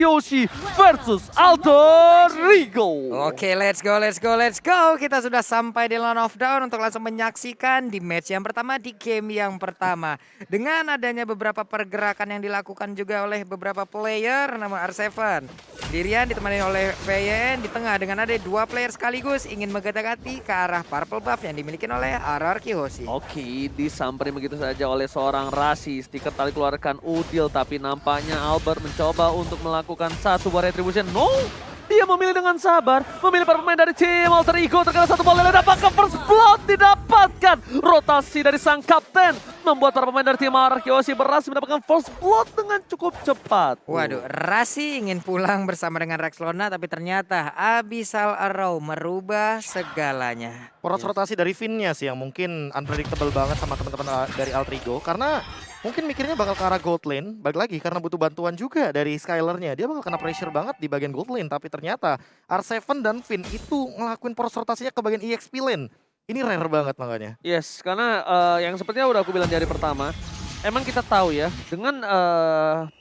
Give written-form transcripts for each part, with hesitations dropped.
Yoshi versus Alter Ego. Oke, let's go. Kita sudah sampai di Land of Dawn untuk langsung menyaksikan di match yang pertama, di game yang pertama. Dengan adanya beberapa pergerakan yang dilakukan juga oleh beberapa player, nama R7. Sendirian ditemani oleh VN di tengah dengan ada dua player sekaligus ingin menggetak-gati ke arah purple buff yang dimiliki oleh RRQ Hoshi. Oke, disamperin begitu saja oleh seorang Rasi. Stiker tali keluarkan Udil, tapi nampaknya Albert mencoba untuk melakukan satu buah retribution. No! Dia memilih dengan sabar, memilih para pemain dari tim Alter Ego terkena satu bola dan apakah first blood didapatkan? Rotasi dari sang kapten membuat para pemain dari tim RRQ Hoshi berhasil mendapatkan first blood dengan cukup cepat. Waduh, Rasi ingin pulang bersama dengan Rex Lona tapi ternyata Abyssal Arrow merubah segalanya. Poros rotasi dari Finn-nya sih yang mungkin unpredictable banget sama teman-teman dari Alter Ego karena mungkin mikirnya bakal ke arah gold lane, balik lagi karena butuh bantuan juga dari Skyler-nya. Dia bakal kena pressure banget di bagian gold lane, tapi ternyata R7 dan Finn itu ngelakuin poros rotasinya ke bagian EXP lane. Ini rare banget makanya. Yes, karena yang sepertinya udah aku bilang dari pertama, emang kita tahu ya, dengan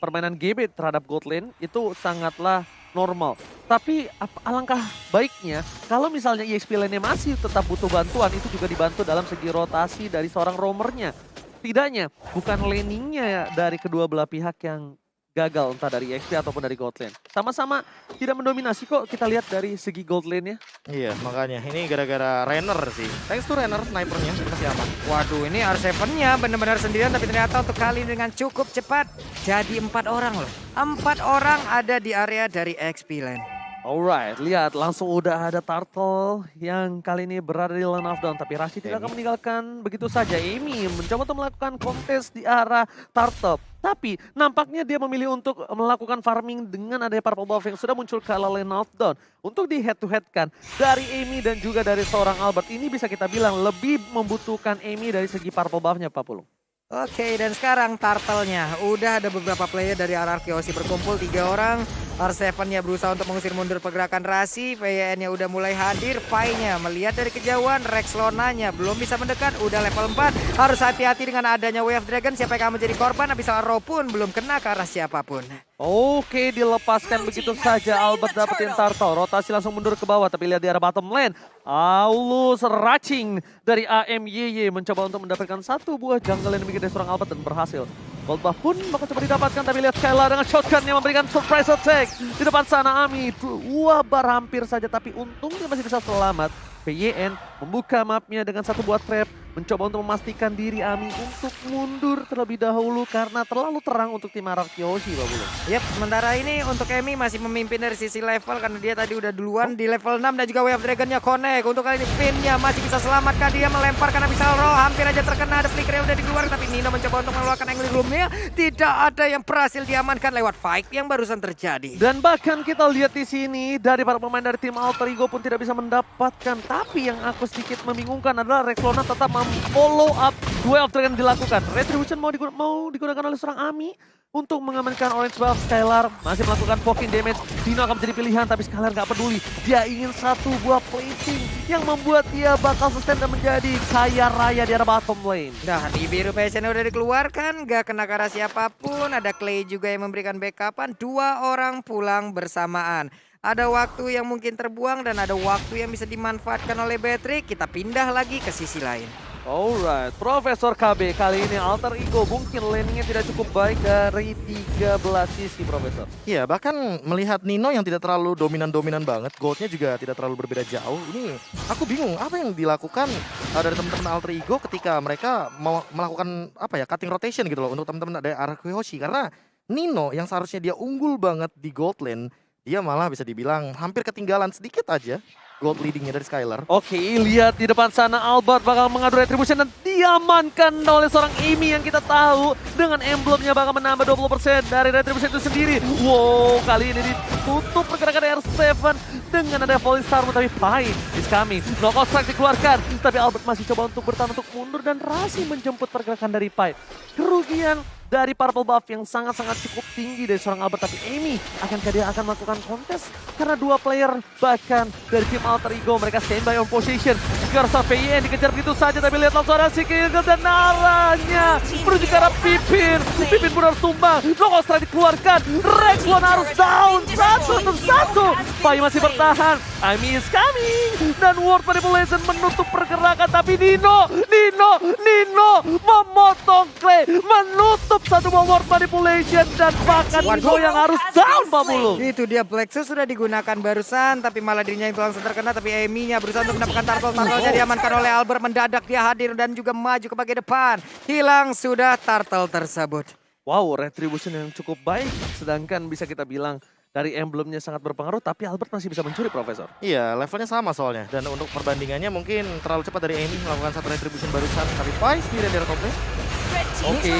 permainan GB terhadap gold lane itu sangatlah normal. Tapi alangkah baiknya kalau misalnya EXP lane-nya masih tetap butuh bantuan, itu juga dibantu dalam segi rotasi dari seorang roamernya. Setidaknya bukan laningnya dari kedua belah pihak yang gagal, entah dari EXP ataupun dari gold lane. Sama-sama tidak mendominasi kok kita lihat dari segi gold lane-nya. Iya, makanya ini gara-gara Renner sih. Thanks to Renner, snipernya masih aman. Waduh, ini R7-nya benar-benar sendirian tapi ternyata untuk kali ini dengan cukup cepat jadi 4 orang loh. 4 orang ada di area dari EXP lane. Alright, lihat langsung udah ada Turtle yang kali ini berada di Land of Dawn. Tapi Rasi tidak akan meninggalkan begitu saja. Amy mencoba untuk melakukan kontes di arah Turtle. Tapi nampaknya dia memilih untuk melakukan farming dengan adanya purple buff yang sudah muncul ke Land of Dawn. Untuk di head to head kan dari Amy dan juga dari seorang Albert. Ini bisa kita bilang lebih membutuhkan Amy dari segi purple buff-nya Pak Pulung. Oke, dan sekarang Turtle-nya. Udah ada beberapa player dari RRQ Hoshi berkumpul 3 orang. R7-nya berusaha untuk mengusir mundur pergerakan Rasi. VN-nya udah mulai hadir. Pai-nya melihat dari kejauhan. Rex Lona-nya belum bisa mendekat. Udah level 4. Harus hati-hati dengan adanya Wave Dragon. Siapa yang akan menjadi korban? Abyssal Arrow pun belum kena ke arah siapapun. Oke, dilepaskan begitu saja. Albert dapetin Turtle. Rotasi langsung mundur ke bawah. Tapi lihat di arah bottom lane. Aulus Racing dari AMYY mencoba untuk mendapatkan satu buah jungle yang dimiliki dari seorang Albert dan berhasil. Gold buff pun bakal coba didapatkan, tapi lihat Skylar dengan shotgun yang memberikan surprise attack. Di depan sana Ami, wabar hampir saja, tapi untungnya masih bisa selamat. PYN membuka mapnya dengan satu buah trap, mencoba untuk memastikan diri Ami untuk mundur terlebih dahulu karena terlalu terang untuk tim RRQ Hoshi, Pak Bulu. Yap, sementara ini untuk Amy masih memimpin dari sisi level karena dia tadi udah duluan di level 6 dan juga Wave Dragon-nya connect. Untuk kali ini Finn-nya masih bisa selamatkan, dia melemparkan Abyssal Arrow, hampir aja terkena, ada flicker yang udah dikeluarkan tapi Nino mencoba untuk mengeluarkan angle room-nya. Tidak ada yang berhasil diamankan lewat fight yang barusan terjadi. Dan bahkan kita lihat di sini dari para pemain dari tim Alter Ego pun tidak bisa mendapatkan. Tapi yang aku sedikit membingungkan adalah Rex Lona tetap follow up duel yang dilakukan. Retribution mau digunakan oleh seorang Ami untuk mengamankan orange buff. Skylar masih melakukan poking damage. Dino akan menjadi pilihan tapi Skylar nggak peduli. Dia ingin satu buah placing yang membuat dia bakal sustain dan menjadi kaya raya di arah bottom lane. Nah, di biru passion udah dikeluarkan, gak kena ke arah siapapun. Ada Clay juga yang memberikan backupan. 2 orang pulang bersamaan. Ada waktu yang mungkin terbuang dan ada waktu yang bisa dimanfaatkan oleh Patrick. Kita pindah lagi ke sisi lain. Alright, Profesor KB kali ini Alter Ego mungkin laningnya tidak cukup baik dari 13 sisi, Profesor. Iya, bahkan melihat Nino yang tidak terlalu dominan-dominan banget, goldnya juga tidak terlalu berbeda jauh. Ini aku bingung apa yang dilakukan dari teman-teman Alter Ego ketika mereka mau melakukan cutting rotation gitu loh untuk teman-teman dari RRQ Hoshi. Karena Nino yang seharusnya dia unggul banget di gold lane, dia malah bisa dibilang hampir ketinggalan sedikit aja gold leadingnya dari Skylar. Oke, lihat di depan sana Albert bakal mengadu retribution dan diamankan oleh seorang Amy yang kita tahu dengan emblemnya bakal menambah 20% dari retribution itu sendiri. Wow, kali ini ditutup pergerakan R7 dengan ada falling star tapi Pai is coming. Knockout strike dikeluarkan, tapi Albert masih coba untuk bertahan untuk mundur dan Rasi menjemput pergerakan dari Pai. Kerugian dari purple buff yang sangat-sangat cukup tinggi dari seorang Albert. Tapi Amy, akankah dia akan melakukan kontes? Karena dua player bahkan dari tim Alter Ego, mereka standby on position. Garza PIN dikejar begitu saja, tapi lihat langsung ada si Kill dan arahnya menuju ke arah Pipin. Pipin pun harus tumbang, Logo Strike dikeluarkan, Rexlon harus down, satu. Pai masih bertahan, Amy is coming. Dan Ward Manipulation menutup pergerakan, tapi Nino memotong Clay, menutup satu Ward Manipulation dan bahkan Nino yang harus down, Pak Bulu. Itu dia, Plexus sudah digunakan barusan, tapi malah dirinya yang langsung terkena. Tapi Amy-nya berusaha untuk mendapatkan turtle-nya diamankan oleh Albert. Mendadak dia hadir dan juga maju ke bagian depan. Hilang sudah turtle tersebut. Wow, retribution yang cukup baik. Sedangkan bisa kita bilang dari emblemnya sangat berpengaruh, tapi Albert masih bisa mencuri, Profesor. Iya, levelnya sama soalnya. Dan untuk perbandingannya mungkin terlalu cepat dari Amy melakukan satu retribution barusan. Tapi Pai sendirian di top lane. Oke,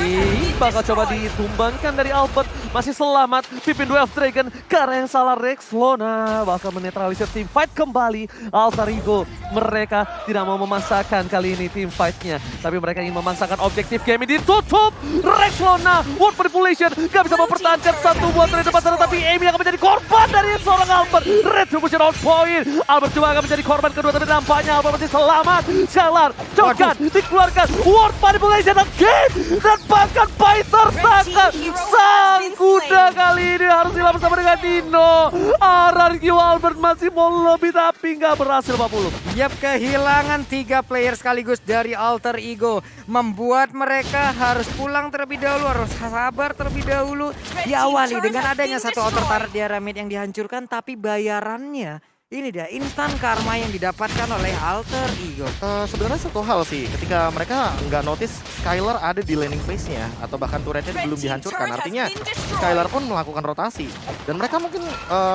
bakal coba ditumbangkan dari Albert. Masih selamat, Pipin Duel of Dragon. Karena yang salah Rexlona bakal menetralisir tim fight kembali. Alter Ego, mereka tidak mau memasakkan kali ini tim fightnya. Tapi mereka ingin memasakkan objektif game ini ditutup. Rexlona, Word Manipulation, gak bisa mempertahankan satu buat dari depan sana. Tapi Amy akan menjadi korban dari seorang Albert. Retribution on point. Albert juga akan menjadi korban kedua, tapi nampaknya Albert masih selamat. Scalar, Jokan, dikeluarkan. Word Manipulation again. Dan bahkan Pai tersangka. Sang kuda kali ini harus hilang bersama dengan Nino. RRQ Albert masih mau lebih tapi nggak berhasil, Pak Pulu. Yap, kehilangan 3 player sekaligus dari Alter Ego. Membuat mereka harus pulang terlebih dahulu, harus sabar terlebih dahulu. Diawali dengan adanya satu outer turret di area mid yang dihancurkan, tapi bayarannya ini dia instan karma yang didapatkan oleh Alter Ego. Sebenarnya satu hal sih, ketika mereka nggak notice Skylar ada di laning phase-nya atau bahkan turretnya belum dihancurkan, artinya Skylar pun melakukan rotasi. Dan mereka mungkin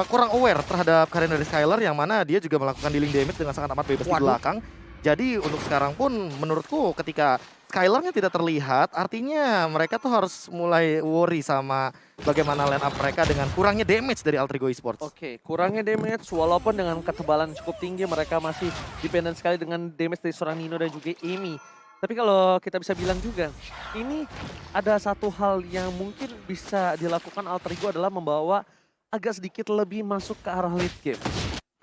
kurang aware terhadap karir dari Skylar yang mana dia juga melakukan dealing damage dengan sangat amat bebas di belakang. Jadi untuk sekarang pun menurutku ketika Skylar-nya tidak terlihat, artinya mereka tuh harus mulai worry sama bagaimana line up mereka dengan kurangnya damage dari Alter Ego Esports. Oke, kurangnya damage walaupun dengan ketebalan cukup tinggi mereka masih dependent sekali dengan damage dari seorang Nino dan juga Amy. Tapi kalau kita bisa bilang juga, ini ada satu hal yang mungkin bisa dilakukan Alter Ego adalah membawa agak sedikit lebih masuk ke arah late game.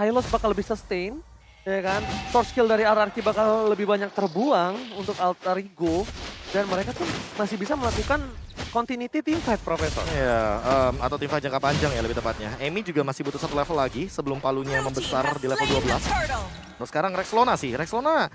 Hylos bakal lebih sustain, ya kan? Source skill dari RRQ bakal lebih banyak terbuang untuk Alter Ego. Dan mereka tuh masih bisa melakukan continuity team fight, Profesor. Iya, atau tim fight jangka panjang ya lebih tepatnya. Amy juga masih butuh satu level lagi sebelum palunya membesar di level 12. Terus sekarang Rexlona sih. Rexlona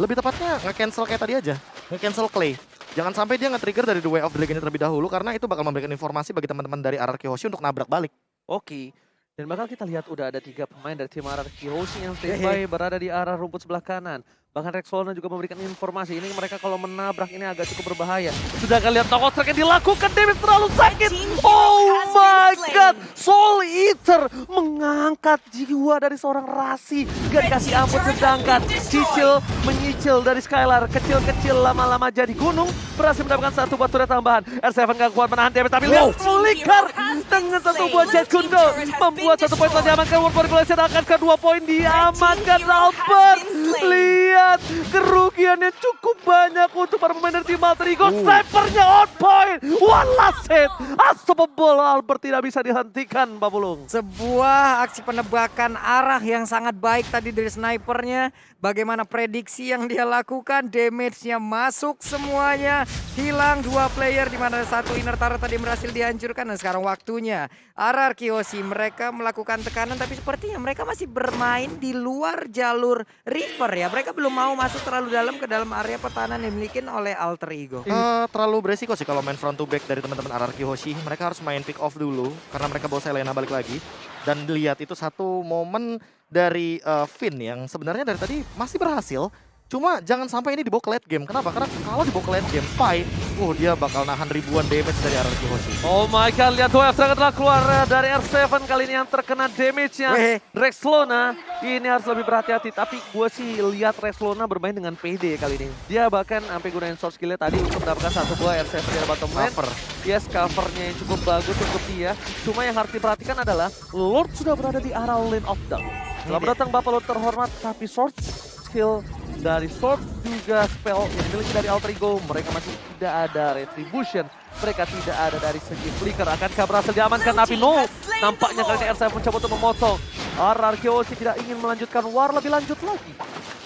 lebih tepatnya nge-cancel kayak tadi aja. Nge-cancel Clay. Jangan sampai dia nge-trigger dari The Way of Dragon terlebih dahulu karena itu bakal memberikan informasi bagi teman-teman dari RRQ Hoshi untuk nabrak balik. Oke. Dan bakal kita lihat udah ada 3 pemain dari tim RRQ Hoshi yang standby berada di arah rumput sebelah kanan. Bahkan Rexlona juga memberikan informasi, ini mereka kalau menabrak ini agak cukup berbahaya. Sudah kalian lihat Logo Strike yang dilakukan, damage terlalu sakit. Oh my god, Soul Eater mengangkat jiwa dari seorang Rasi. Gak dikasih ampun, sedangkan Cicil menyicil dari Skylar. Kecil-kecil lama-lama jadi gunung, berhasil mendapatkan satu buah turret tambahan. R7 gak kuat menahan damage, tapi lihat flicker dengan satu buah Jet Kundo. Membuat 1 poin telah diamankan, World Manipulation akan ke 2 poin diamankan Albert. Lihat kerugiannya cukup banyak untuk para pemain dari tim Alter Ego. Snipernya on point. One last hit. Unstoppable. Albert tidak bisa dihentikan, Pak Pulung. Sebuah aksi penebakan arah yang sangat baik tadi dari snipernya. Bagaimana prediksi yang dia lakukan, damage-nya masuk semuanya. Hilang 2 player di mana satu inner turret tadi berhasil dihancurkan. Dan sekarang waktunya RRQ Hoshi mereka melakukan tekanan, tapi sepertinya mereka masih bermain di luar jalur river ya. Mereka belum mau masuk terlalu dalam ke dalam area pertahanan yang dimiliki oleh Alter Ego. Terlalu beresiko sih kalau main front to back dari teman-teman RRQ Hoshi. Mereka harus main pick off dulu karena mereka bawa Selena balik lagi. Dan lihat itu satu momen dari Finn yang sebenarnya dari tadi masih berhasil. Cuma jangan sampai ini dibawa ke late game. Kenapa? Karena kalau dibawa ke late game, Pai, dia bakal nahan ribuan damage dari RRQ Hoshi. Oh my god, lihat Wave Dragon telah keluar dari R7 kali ini yang terkena damage-nya. Rexlona ini harus lebih berhati-hati. Tapi gue sih lihat Rexlona bermain dengan PD kali ini. Dia bahkan sampai gunain source skill-nya tadi untuk mendapatkan satu buah R7 dari bottom lane. Yes, covernya yang cukup bagus untuk dia. Cuma yang harus diperhatikan adalah Lord sudah berada di arah lane of down. Selamat datang Bapak Lord terhormat, tapi source skill dari Sword juga spell yang dimiliki dari Alter Ego. Mereka masih tidak ada Retribution. Mereka tidak ada dari segi Flicker. Akankah berhasil diamankan? Tapi no, nampaknya kali ini R7 mencoba untuk memotong. RRQOC tidak ingin melanjutkan war lebih lanjut lagi.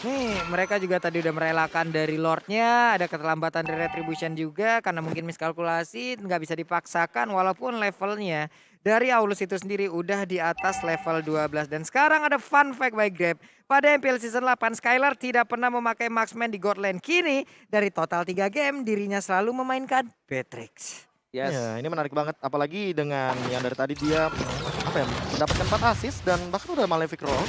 Nih, mereka juga tadi udah merelakan dari Lordnya, ada keterlambatan dari Retribution juga karena mungkin miskalkulasi, nggak bisa dipaksakan walaupun levelnya dari Aulus itu sendiri udah di atas level 12. Dan sekarang ada fun fact by Grab. Pada MPL Season 8, Skylar tidak pernah memakai marksman di God Lane. Kini dari total 3 game, dirinya selalu memainkan Beatrix. Yes. Ya, ini menarik banget, apalagi dengan yang dari tadi dia mendapatkan 4 assist dan bahkan udah Malefic Roll.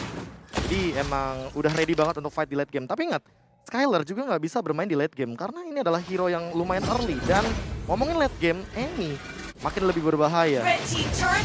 Jadi emang udah ready banget untuk fight di late game. Tapi ingat, Skylar juga nggak bisa bermain di late game karena ini adalah hero yang lumayan early. Dan ngomongin late game, Amy makin lebih berbahaya.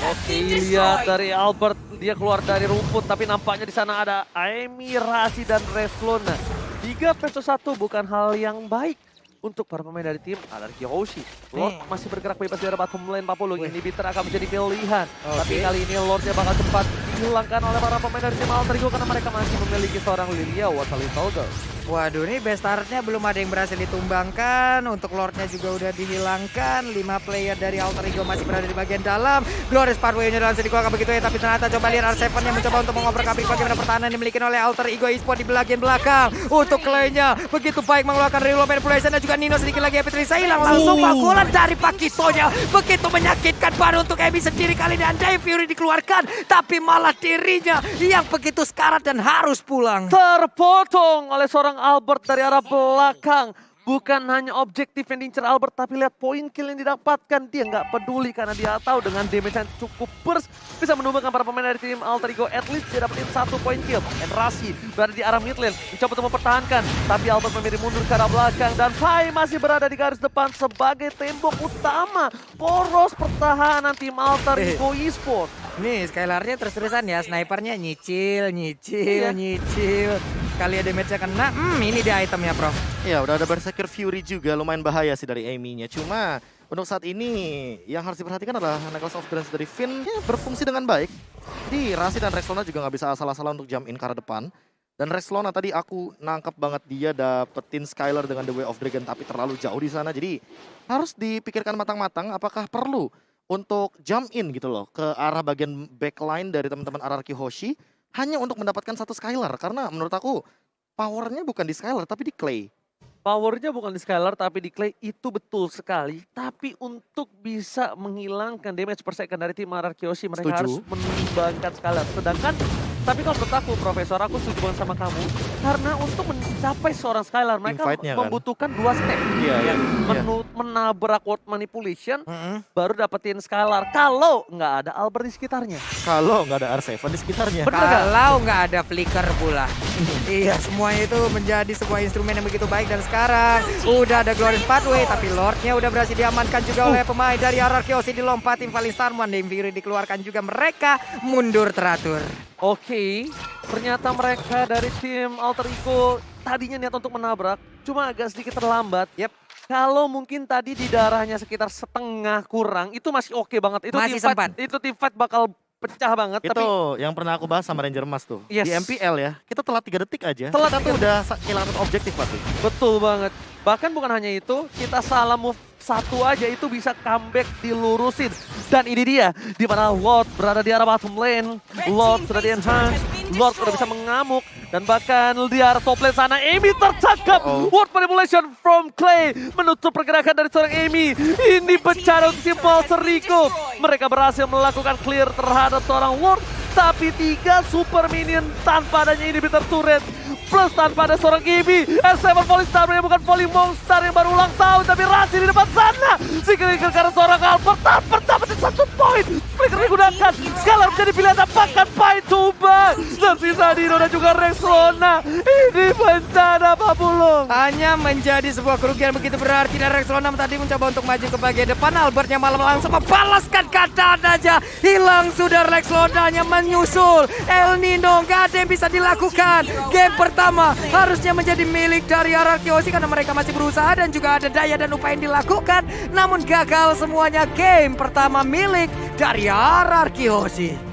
Oke, lihat dari Albert, dia keluar dari rumput, tapi nampaknya di sana ada Amy, Rasi, dan Reslona. 3 versus 1 bukan hal yang baik untuk para pemain dari tim Anarchy Hoshi. Lord masih bergerak bebas di arah bottom lane 40. Inhibitor akan menjadi pilihan. Tapi kali ini Lordnya bakal cepat dihilangkan oleh para pemain dari tim Alter Ego karena mereka masih memiliki seorang Lilia What a Little Girl. Waduh, ini best startnya belum ada yang berhasil ditumbangkan. Untuk Lordnya juga udah dihilangkan. 5 player dari Alter Ego masih berada di bagian dalam. Glorious Pathway-nya langsung dikeluarkan begitu ya. Tapi ternyata coba lihat R7 yang mencoba untuk mengoper kabin bagaimana pertahanan yang dimiliki oleh Alter Ego Esports di bagian belakang. Untuk Clay-nya begitu baik mengeluarkan reload manipulation dan juga Nino sedikit lagi Epic Risa hilang. Langsung pukulan dari Pakitonya. Begitu menyakitkan baru untuk Emi sendiri kali ini. Andai Fury dikeluarkan. Tapi malah dirinya yang begitu sekarat dan harus pulang. Terpotong oleh seorang Albert dari arah belakang. Bukan hanya objektif yang diincar Albert, tapi lihat poin kill yang didapatkan. Dia nggak peduli karena dia tahu dengan damage yang cukup burst bisa menumbangkan para pemain dari tim Alter Ego. At least dia dapetin 1 poin kill. And Rasi berada di arah mid lane, mencoba untuk mempertahankan. Tapi Albert memilih mundur ke arah belakang. Dan Pai masih berada di garis depan sebagai tembok utama. Poros pertahanan tim Alter Ego Esports. Nih Skylar-nya terus-terusan ya, snipernya nyicil. Kali ada damage-nya kena, ini dia itemnya Prof. Ya udah ada Berserker Fury juga, lumayan bahaya sih dari Amy-nya. Cuma untuk saat ini yang harus diperhatikan adalah Necklace of Dreams dari Finn berfungsi dengan baik. Jadi Rasi dan Reslona juga nggak bisa asal-asalan untuk jump in ke arah depan. Dan Reslona tadi aku nangkep banget dia dapetin Skylar dengan The Way of Dragon tapi terlalu jauh di sana. Jadi harus dipikirkan matang-matang apakah perlu untuk jump in gitu loh ke arah bagian backline dari teman-teman Anarchy Hoshi hanya untuk mendapatkan 1 Skylar. Karena menurut aku powernya bukan di Skylar tapi di Clay. Powernya bukan di Skylar tapi di Clay, itu betul sekali. Tapi untuk bisa menghilangkan damage per second dari tim Anarchy Hoshi mereka harus menumbangkan Skylar. Sedangkan tapi kalau menurut aku Profesor, aku setuju banget sama kamu. Karena untuk mencapai seorang Skylar mereka membutuhkan 2 step. Menabrak word manipulation baru dapetin Skylar. Kalau nggak ada Albert di sekitarnya. Kalau nggak ada R7 di sekitarnya. Kalau nggak ada flicker pula. Iya, semuanya itu menjadi sebuah instrumen yang begitu baik. Dan sekarang udah ada Glorious Pathway. Tapi Lordnya udah berhasil diamankan juga oleh pemain dari RRQOC. Dilompatin Falling Starman. Dame Fury dikeluarkan juga, mereka mundur teratur. Oke, ternyata mereka dari tim Alter Ego tadinya niat untuk menabrak, cuma agak sedikit terlambat. Kalau mungkin tadi di darahnya sekitar setengah kurang, itu masih oke banget. Itu masih sempat. Itu team fight bakal pecah banget. Itu tapi yang pernah aku bahas sama Ranger Mas tuh. Yes. Di MPL ya, kita telat 3 detik aja. Telat kita tuh udah kehilangan objektif pasti. Betul banget. Bahkan bukan hanya itu, kita salah move 1 aja itu bisa comeback dilurusin. Dan ini dia, di mana Lord berada di arah bottom lane. Lord sudah di-enhance, Lord sudah bisa mengamuk. Dan bahkan di arah top lane sana, Amy tercakap. Word manipulation from Clay menutup pergerakan dari seorang Amy. Ini bencana untuk tim Alter Ego. Mereka berhasil melakukan clear terhadap seorang Lord. Tapi 3 super minion tanpa adanya inhibitor turret. Plus tanpa ada seorang Gibi. R7 Falling Star yang bukan Falling Monster yang baru ulang tahun. Tapi Rasi di depan sana. Si Flicker karena seorang Albert dapetin 1 poin. Flicker digunakan. Skylar menjadi pilihan apakah Pai Tuba. Dan sisa Dino dan juga Reslona. Ini bencana Pak Bulung. Hanya menjadi sebuah kerugian begitu berarti. Dan Reslona tadi mencoba untuk maju ke bagian depan. Albertnya malah langsung membalaskan keadaan aja. Hilang sudah Reslonanya menyusul. El Nino gak ada yang bisa dilakukan. Game pertama harusnya menjadi milik dari RRQOC karena mereka masih berusaha dan juga ada daya dan upaya yang dilakukan. Namun gagal semuanya, game pertama milik dari RRQOC.